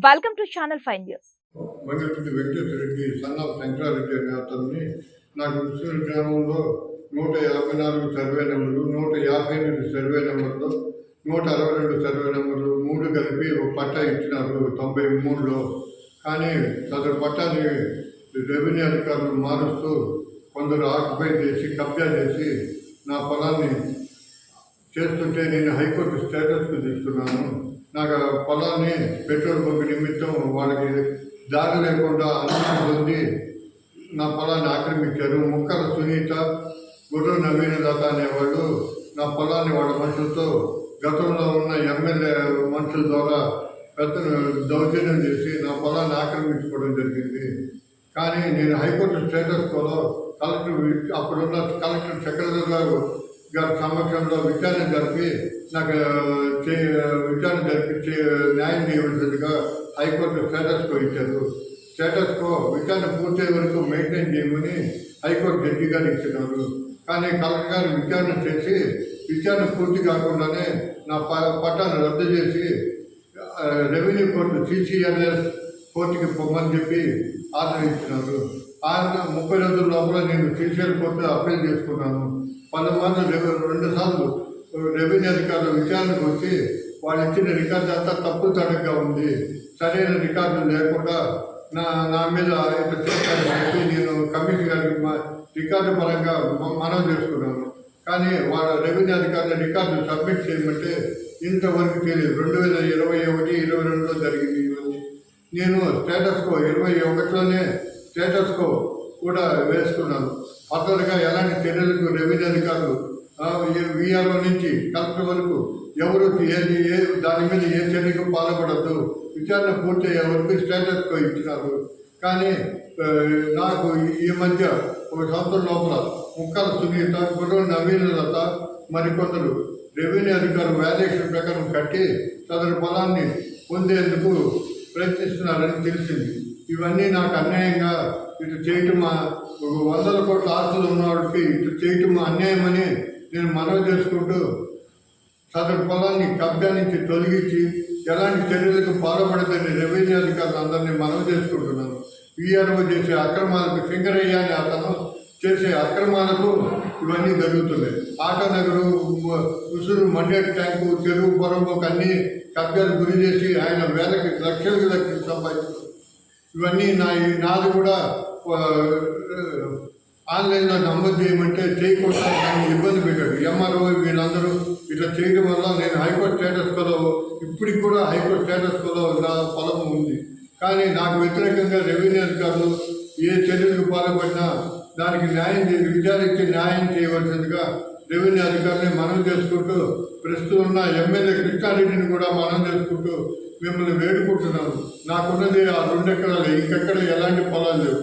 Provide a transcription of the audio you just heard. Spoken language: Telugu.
Welcome to channel 5 news. Mangalapati Venkateswara Reddy son of Shankara Reddy అనే అతన్ని నాకు ఇచ్చిన గ్రామంలో 154 సర్వే నెంబర్లు, 158 సర్వే నెంబర్లు, 162 సర్వే నెంబర్లు 3 కలిపి ఒక పట్టా ఇచ్చినారు 93లో. కానీ సదరు పట్టాన్ని రెవెన్యూ అధికారులు మారుస్తూ కొందరు ఆక్యుపై చేసి కబ్జా చేసి నా పొలాన్ని చేస్తుంటే నేను హైకోర్టు స్టేటస్కు తీసుకున్నాను. నాకు పొలాన్ని పెట్రోల్ బంక్ నిమిత్తం వాళ్ళకి దారి లేకుండా అనుమతి పొంది నా పొలాన్ని ఆక్రమించారు. ముక్కల సునీత, గుర్ర నవీనలత అనేవాళ్ళు నా పొలాన్ని వాళ్ళ మనుషులతో గతంలో ఉన్న ఎమ్మెల్యే మనుషుల ద్వారా పెద్ద దౌర్జన్యం చేసి నా పొలాన్ని ఆక్రమించుకోవడం జరిగింది. కానీ నేను హైకోర్టు స్టేటస్ కోలో అప్పుడున్న కలెక్టర్ సెక్రటరీ గారి సమక్షంలో విచారణ జరిపి నాకు విచారణ జరిపి న్యాయం చేయవలసిందిగా హైకోర్టు స్టేటస్కో ఇచ్చారు. స్టేటస్కో విచారణ పూర్తయ్యే వరకు మెయింటైన్ చేయమని హైకోర్టు జడ్జి గారు ఇచ్చినారు. కానీ కలెక్టర్ గారు విచారణ చేసి విచారణ పూర్తి కాకుండానే నా పట్టాను రద్దు చేసి రెవెన్యూ కోర్టు CCLS కోర్టుకి పొమ్మని చెప్పి ఆర్డర్ ఇచ్చినారు. 30 రోజుల లోపల నేను CCL కోర్టు అప్పీల్ చేసుకున్నాను. 2 సార్లు రెవెన్యూ అధికారులు విచారణకు వచ్చి వాళ్ళు ఇచ్చిన రికార్డు అంతా తప్పు తడగ్గా ఉంది, సరైన రికార్డు లేకుండా నా మీద ఇట్లా చేస్తారని చెప్పి నేను కమిషనర్ గారికి రికార్డు పరంగా మనవి చేసుకున్నాను. కానీ వాళ్ళ రెవెన్యూ అధికారుల రికార్డు సబ్మిట్ చేయమంటే ఇంతవరకు తెలియదు. 2021, 22లో జరిగింది ఇవన్నీ. నేను స్టేటస్కో 21లోనే స్టేటస్కో కూడా వేసుకున్నాను. ఫర్దర్గా ఎలాంటి చర్యలకు రెవెన్యూ అధికారులు VRO నుంచి కలెక్టర్ వరకు ఎవరు దాని మీద ఏ చర్యకు పాల్పడద్దు, విచారణ పూర్తయ్యే వరకు స్టేటస్కో ఇచ్చినారు. కానీ నాకు ఈ మధ్య ఒక సంవత్సరం లోపల ముక్కల సునీత, గుర్ర నవీనలత మరికొందరు రెవెన్యూ అధికారులు వాల్యుయేషన్ ప్రకారం కట్టి సదరు పొలాన్ని పొందేందుకు ప్రయత్నిస్తున్నారని తెలిసింది. ఇవన్నీ నాకు అన్యాయంగా ఇటు చేయటం, 100 కోట్ల ఆస్తులు ఉన్నవాడికి ఇటు చేయటం అన్యాయమని నేను మనవి చేసుకుంటూ సదరు పొలాన్ని కబ్జా నుంచి తొలగించి ఎలాంటి చర్యలకు పాల్పడదని రెవెన్యూ అధికారులు అందరినీ మనవి చేసుకుంటున్నాను. VRO చేసే అక్రమాలకు సింగరయ్య అనే అతను చేసే అక్రమాలకు ఇవన్నీ జరుగుతున్నాయి. ఆటోనగరు, ఉసురు, మండేటి ట్యాంకు, చెరువు, పొరంబోకు అన్నీ కబ్జాలు గురి చేసి ఆయన లక్షలకు సంపాదించారు. ఇవన్నీ నాది కూడా ఆన్లైన్లో నమోదు చేయమంటే చేయకుండా దాన్ని ఇబ్బంది పెట్టాడు. MRO వీళ్ళందరూ ఇట్లా చేయడం వల్ల నేను హైకోర్టు స్టేటస్కోలో ఇప్పటికి కూడా హైకోర్టు స్టేటస్కోలో నా పొలం ఉంది. కానీ నాకు వ్యతిరేకంగా రెవెన్యూ అధికారులు ఏ చర్యలకు పాల్పడినా దానికి విచారించి న్యాయం చేయవలసిందిగా రెవెన్యూ అధికారులని మనం చేసుకుంటూ ప్రస్తుతం ఉన్న ఎమ్మెల్యే కృష్ణారెడ్డిని కూడా మనం చేసుకుంటూ మిమ్మల్ని వేడుకుంటున్నాను. నాకున్నది ఆ 2 ఎకరాలు, ఇంకెక్కడ ఎలాంటి పొలాలు లేవు.